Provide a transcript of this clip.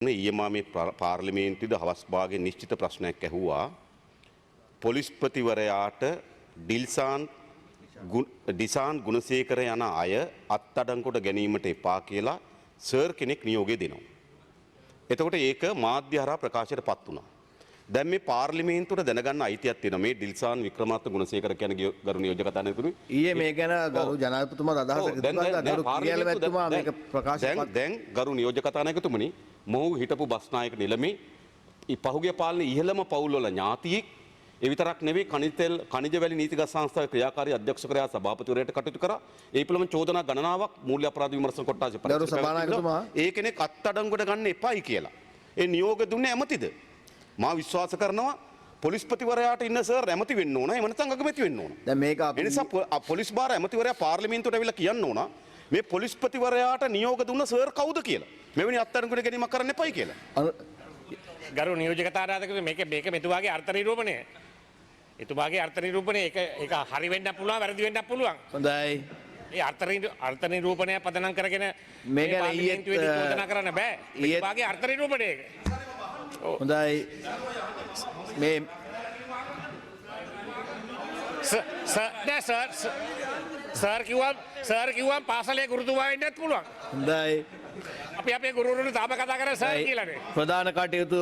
ඊයේ මම මේ පාර්ලිමේන්තුවේදී හවස් භාගයේ නිශ්චිත ප්‍රශ්නයක් ඇහුවා පොලිස්පතිවරයාට ඩිසාන් ගුණසේකර යන අය අත්අඩංගුවට ගැනීමට එපා කියලා සර් කෙනෙක් නියෝගය දෙනවා. එතකොට ඒක මාධ්‍ය හරහා ප්‍රකාශයටපත් වුණා. දැන් මේ පාර්ලිමේන්තුවට දැනගන්න අයිතියක් තියෙනවා මේ ඩිල්සාන් වික්‍රමාර්ක ගුණසේකර කියන ගරු නියෝජක කතානායකතුමනි. ඊයේ මේ ගැන ගරු ජනාධිපතිතුමාත් අදහස ඉදිරිපත් දැන් ගරු නියෝජක කතානායකතුමනි මොහු හිටපු බස්නායක නිලමේ පහුගිය පාලනේ ඉහළම පවුල් වල ඥාතියෙක් ඒ විතරක් නෙවෙයි කනිජ වැලි නීතිගත සංස්ථාවේ ක්‍රියාකාරී අධ්‍යක්ෂකවරයා සභාපතිවරයාට කටයුතු කරා. ඒ පිළිබඳ චෝදනා ගණනාවක් මූල්‍ය අපරාධ විමර්ශන කොට්ටාසේ ඒ කෙනෙක් අත්අඩංගුවට ගන්න එපායි කියලා. ඒ නියෝග දුන්නේ ඇමතිද? මා විශ්වාස කරනවා පොලිස්පතිවරයාට ඉන්න සර් ඇමති වෙන්න ඕන. එහෙම නැත්නම් අගමැති වෙන්න ඕන. දැන් මේක ඒ නිසා පොලිස් භාර ඇමතිවරයා පාර්ලිමේන්තුවට ඇවිල්ලා කියන්න ඕන මේ පොලිස්පතිවරයාට නියෝග දුන්න සර් කවුද කියලා. මෙවැනි අත්අඩංගුවට ගැනීමක් කරන්න එපායි කියලා. ගරු නියෝජක කතානායකතුමනි මේක මෙතුමාගේ අර්ථ නිරූපණය. එතුමාගේ අර්ථ නිරූපණය ඒක හරි වෙන්නත් පුළුවන් වැරදි වෙන්නත් පුළුවන්. හොඳයි. ඒ අර්ථ නිරූපණය පදනම් කරගෙන මේ ගැන පාර්ලිමේන්තුවේදී චෝදනා කරන්න බෑ. එතුමාගේ අර්ථ නිරූපණය ඒක. හොඳයි. මේ සර් කිව්වා පාසලේ ගුරුතුමා වෙන්නත් පුළුවන්. හොඳයි. අපි අපේ ගුරුවරුන්ට තාම කතා කරා සර් කියලානේ. ප්‍රධාන කටයුතු